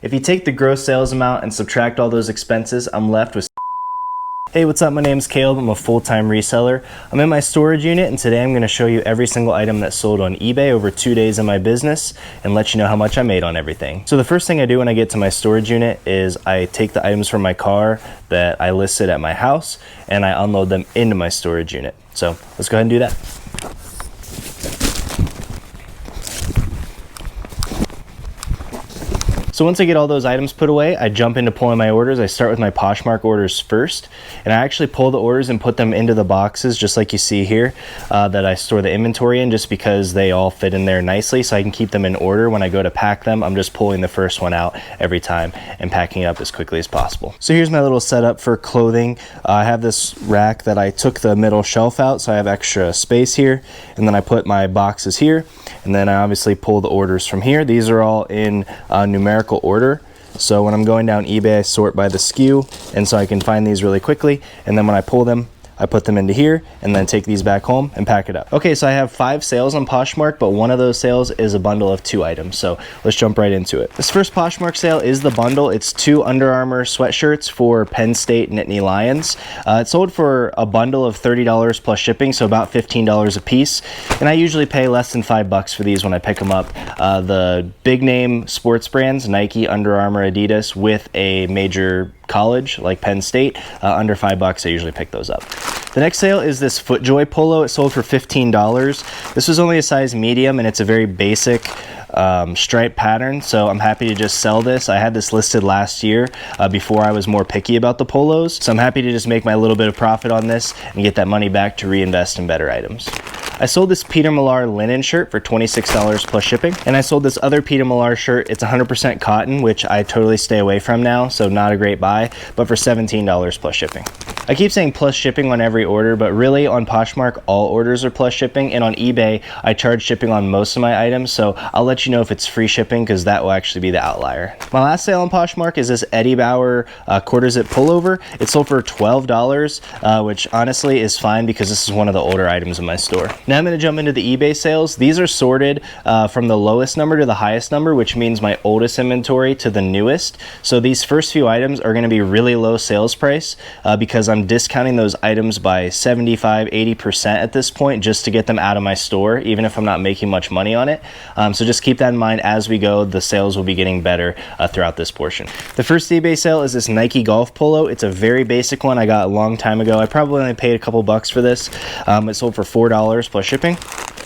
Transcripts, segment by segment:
If you take the gross sales amount and subtract all those expenses, I'm left with. Hey, what's up? My name's Caleb. I'm a full-time reseller. I'm in my storage unit, and today I'm going to show you every single item that sold on eBay over 2 days in my business and let you know how much I made on everything. So the first thing I do when I get to my storage unit is I take the items from my car that I listed at my house and I unload them into my storage unit. So let's go ahead and do that. So once I get all those items put away, I jump into pulling my orders. I start with my Poshmark orders first, and I actually pull the orders and put them into the boxes just like you see here that I store the inventory in, just because they all fit in there nicely so I can keep them in order. When I go to pack them, I'm just pulling the first one out every time and packing it up as quickly as possible. So here's my little setup for clothing. I have this rack that I took the middle shelf out, so I have extra space here, and then I put my boxes here, and then I obviously pull the orders from here. These are all in numerical order. So when I'm going down eBay, I sort by the SKU, and so I can find these really quickly, and then when I pull them, I put them into here and then take these back home and pack it up. Okay, so I have 5 sales on Poshmark, but one of those sales is a bundle of 2 items. So let's jump right into it. This first Poshmark sale is the bundle. It's 2 Under Armour sweatshirts for Penn State Nittany Lions. It sold for a bundle of $30 plus shipping, so about $15 a piece. And I usually pay less than $5 for these when I pick them up. The big name sports brands, Nike, Under Armour, Adidas, with a major college like Penn State, under $5, I usually pick those up. The next sale is this FootJoy polo. It sold for $15. This was only a size medium, and it's a very basic stripe pattern, so I'm happy to just sell this. I had this listed last year before I was more picky about the polos, so I'm happy to just make my little bit of profit on this and get that money back to reinvest in better items. I sold this Peter Millar linen shirt for $26 plus shipping, and I sold this other Peter Millar shirt. It's 100% cotton, which I totally stay away from now, so not a great buy, but for $17 plus shipping. I keep saying plus shipping on every order, but really on Poshmark, all orders are plus shipping, and on eBay, I charge shipping on most of my items, so I'll let you know if it's free shipping, because that will actually be the outlier. My last sale on Poshmark is this Eddie Bauer quarter zip pullover. It sold for $12, which honestly is fine because this is one of the older items in my store. Now I'm going to jump into the eBay sales. These are sorted from the lowest number to the highest number, which means my oldest inventory to the newest. So these first few items are going to be really low sales price because I'm discounting those items by 75–80% at this point just to get them out of my store, even if I'm not making much money on it. So just keep that in mind as we go. The sales will be getting better throughout this portion. The first eBay sale is this Nike golf polo. It's a very basic one I got a long time ago. I probably only paid a couple bucks for this. It sold for $4 plus shipping.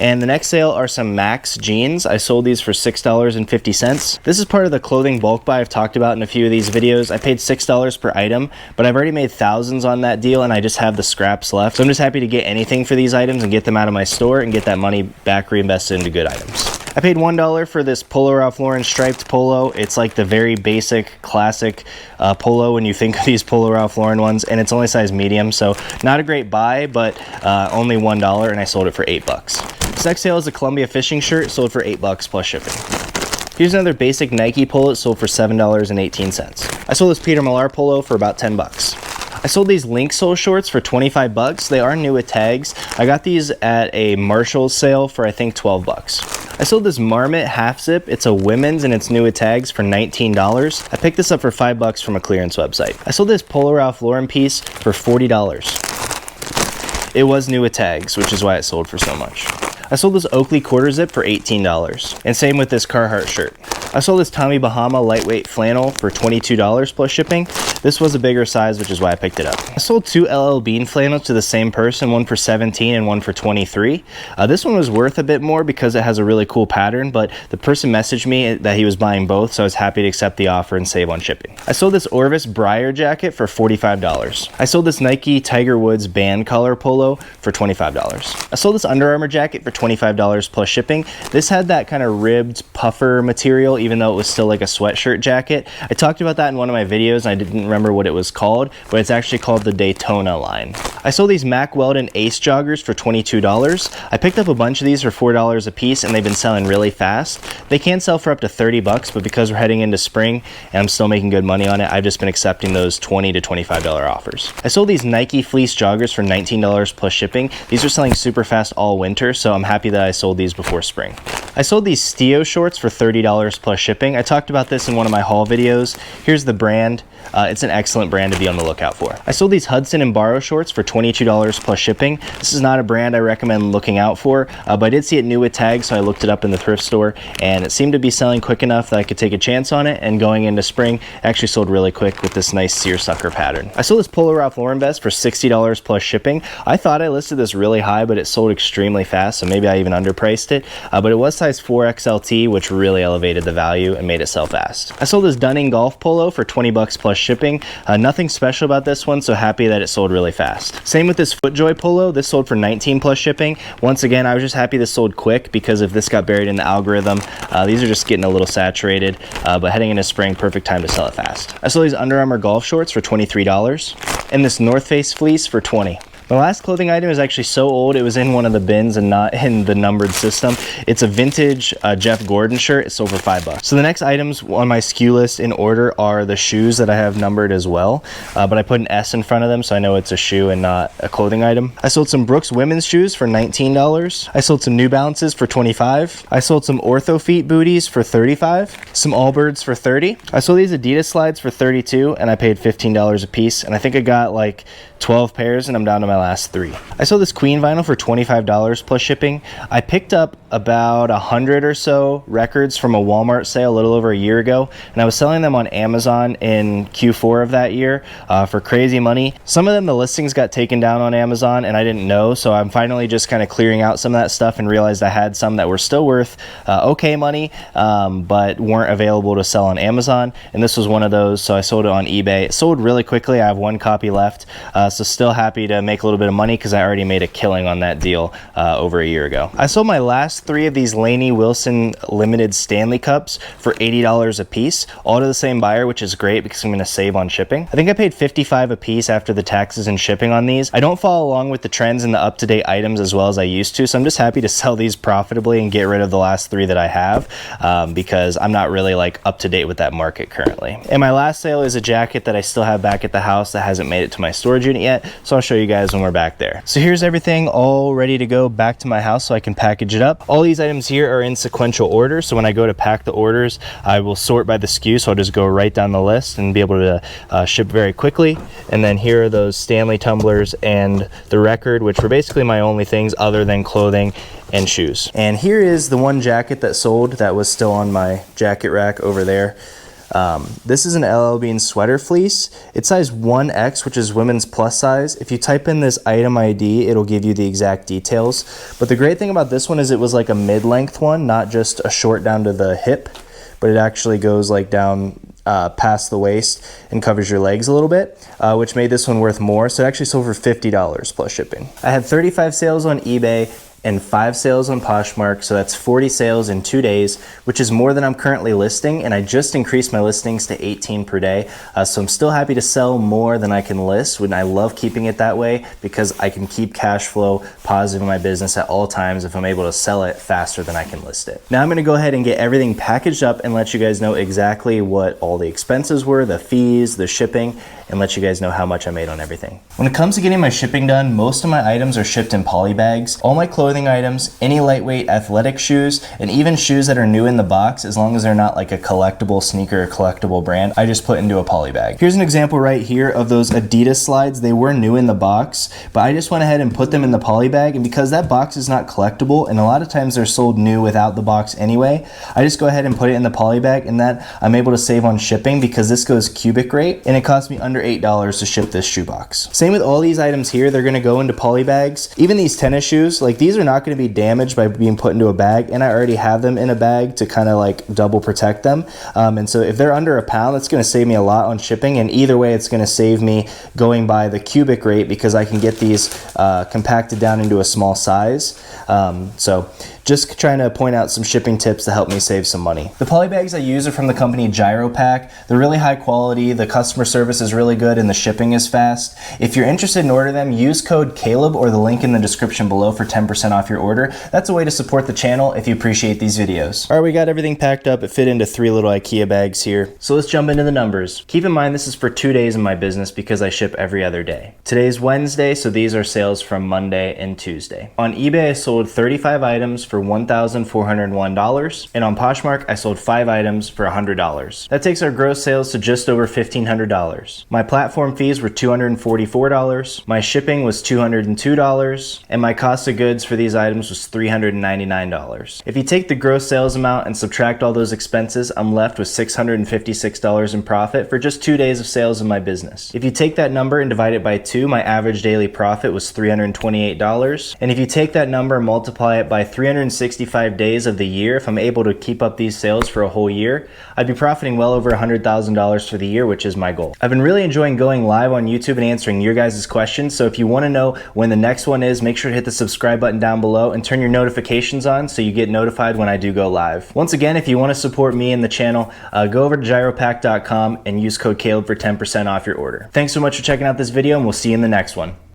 And the next sale are some Max jeans. I sold these for $6.50. This is part of the clothing bulk buy I've talked about in a few of these videos. I paid $6 per item, but I've already made thousands on that deal, and I just have the scraps left. So I'm just happy to get anything for these items and get them out of my store and get that money back reinvested into good items. I paid $1 for this Polo Ralph Lauren striped polo. It's like the very basic, classic polo when you think of these Polo Ralph Lauren ones, and it's only size medium, so not a great buy, but only $1, and I sold it for $8. This next sale is a Columbia fishing shirt, sold for $8 plus shipping. Here's another basic Nike polo. It sold for $7.18. I sold this Peter Millar polo for about $10. I sold these Linksole shorts for $25. They are new with tags. I got these at a Marshall's sale for I think $12. I sold this Marmot half zip. It's a women's and it's new with tags for $19. I picked this up for $5 from a clearance website. I sold this Polo Ralph Lauren piece for $40. It was new with tags, which is why it sold for so much. I sold this Oakley quarter zip for $18, and same with this Carhartt shirt. I sold this Tommy Bahama lightweight flannel for $22 plus shipping. This was a bigger size, which is why I picked it up. I sold 2 LL Bean flannels to the same person, one for $17 and one for $23. This one was worth a bit more because it has a really cool pattern, but the person messaged me that he was buying both, so I was happy to accept the offer and save on shipping. I sold this Orvis Briar jacket for $45. I sold this Nike Tiger Woods band collar polo for $25. I sold this Under Armour jacket for $25 plus shipping. This had that kind of ribbed puffer material, even though it was still like a sweatshirt jacket. I talked about that in one of my videos, and I didn't remember what it was called, but it's actually called the Daytona line. I sold these Mack Weldon Ace joggers for $22. I picked up a bunch of these for $4 a piece, and they've been selling really fast. They can sell for up to 30 bucks, but because we're heading into spring and I'm still making good money on it, I've just been accepting those $20 to $25 offers. I sold these Nike fleece joggers for $19 plus shipping. These are selling super fast all winter, so I'm happy that I sold these before spring. I sold these Stio shorts for $30 plus shipping. I talked about this in one of my haul videos. Here's the brand. It's an excellent brand to be on the lookout for. I sold these Hudson and Barrow shorts for $22 plus shipping. This is not a brand I recommend looking out for, but I did see it new with tags, so I looked it up in the thrift store, and it seemed to be selling quick enough that I could take a chance on it, and going into spring, it actually sold really quick with this nice seersucker pattern. I sold this Polo Ralph Lauren vest for $60 plus shipping. I thought I listed this really high, but it sold extremely fast, so maybe I even underpriced it, but it was size 4XLT, which really elevated the value and made it sell fast. I sold this Dunning Golf Polo for 20 bucks plus shipping. Nothing special about this one, so happy that it sold really fast. Same with this FootJoy Polo. This sold for 19 plus shipping. Once again, I was just happy this sold quick, because if this got buried in the algorithm, these are just getting a little saturated, but heading into spring, perfect time to sell it fast. I sold these Under Armour golf shorts for $23 and this North Face fleece for $20. My last clothing item is actually so old it was in one of the bins and not in the numbered system. It's a vintage Jeff Gordon shirt. It's over $5. So the next items on my SKU list in order are the shoes that I have numbered as well, but I put an S in front of them so I know it's a shoe and not a clothing item. I sold some Brooks women's shoes for $19. I sold some New Balances for $25. I sold some Ortho Feet booties for $35. Some Allbirds for $30. I sold these Adidas slides for $32, and I paid $15 a piece, and I think I got like 12 pairs, and I'm down to my last 3. I sold this Queen vinyl for $25 plus shipping. I picked up about 100 or so records from a Walmart sale a little over a year ago, and I was selling them on Amazon in Q4 of that year for crazy money. Some of them, the listings got taken down on Amazon, and I didn't know, so I'm finally just kind of clearing out some of that stuff and realized I had some that were still worth okay money, but weren't available to sell on Amazon, and this was one of those, so I sold it on eBay. It sold really quickly. I have 1 copy left, so still happy to make a little bit of money because I already made a killing on that deal over a year ago. I sold my last 3 of these Lainey Wilson limited Stanley Cups for $80 a piece, all to the same buyer, which is great because I'm going to save on shipping. I think I paid $55 a piece after the taxes and shipping on these. I don't follow along with the trends and the up-to-date items as well as I used to, so I'm just happy to sell these profitably and get rid of the last 3 that I have because I'm not really like up to date with that market currently. And my last sale is a jacket that I still have back at the house that hasn't made it to my storage unit yet, so I'll show you guys when we're back there. So here's everything all ready to go back to my house so I can package it up. All these items here are in sequential order, so when I go to pack the orders, I will sort by the SKU, so I'll just go right down the list and be able to ship very quickly. And then here are those Stanley tumblers and the record, which were basically my only things other than clothing and shoes. And here is the one jacket that sold that was still on my jacket rack over there. This is an LL Bean sweater fleece. It's size 1X, which is women's plus size. If you type in this item ID, it'll give you the exact details. But the great thing about this one is it was like a mid-length one, not just a short down to the hip, but it actually goes like down past the waist and covers your legs a little bit, which made this one worth more. So it actually sold for $50 plus shipping. I had 35 sales on eBay and 5 sales on Poshmark, so that's 40 sales in 2 days, which is more than I'm currently listing, and I just increased my listings to 18 per day, so I'm still happy to sell more than I can list, and I love keeping it that way because I can keep cash flow positive in my business at all times if I'm able to sell it faster than I can list it. Now I'm going to go ahead and get everything packaged up and let you guys know exactly what all the expenses were, the fees, the shipping, and let you guys know how much I made on everything. When it comes to getting my shipping done, most of my items are shipped in poly bags. All my clothing items, any lightweight athletic shoes, and even shoes that are new in the box, as long as they're not like a collectible sneaker or collectible brand, I just put into a poly bag. Here's an example right here of those Adidas slides. They were new in the box, but I just went ahead and put them in the poly bag, and because that box is not collectible, and a lot of times they're sold new without the box anyway, I just go ahead and put it in the poly bag, and that I'm able to save on shipping because this goes cubic rate, and it cost me under under $8 to ship this shoebox. Same with all these items here, they're gonna go into poly bags. Even these tennis shoes, like these are not gonna be damaged by being put into a bag, and I already have them in a bag to kind of like double protect them. And so if they're under a pound, that's gonna save me a lot on shipping, and either way, it's gonna save me going by the cubic rate because I can get these compacted down into a small size. So just trying to point out some shipping tips to help me save some money. The poly bags I use are from the company Gyropack. They're really high quality, the customer service is really good, and the shipping is fast. If you're interested in ordering them, use code Caleb or the link in the description below for 10% off your order. That's a way to support the channel if you appreciate these videos. All right, we got everything packed up. It fit into 3 little IKEA bags here. So let's jump into the numbers. Keep in mind this is for 2 days in my business because I ship every other day. Today's Wednesday, so these are sales from Monday and Tuesday. On eBay, I sold 35 items for $1,401, and on Poshmark, I sold 5 items for $100. That takes our gross sales to just over $1,500. My platform fees were $244, my shipping was $202, and my cost of goods for these items was $399. If you take the gross sales amount and subtract all those expenses, I'm left with $656 in profit for just 2 days of sales in my business. If you take that number and divide it by 2, my average daily profit was $328. And if you take that number and multiply it by 365 days of the year, if I'm able to keep up these sales for a whole year, I'd be profiting well over $100,000 for the year, which is my goal. I've been really enjoying going live on YouTube and answering your guys' questions, so if you want to know when the next one is, make sure to hit the subscribe button down below and turn your notifications on so you get notified when I do go live. Once again, if you want to support me and the channel, go over to gyropack.com and use code Caleb for 10% off your order. Thanks so much for checking out this video, and we'll see you in the next one.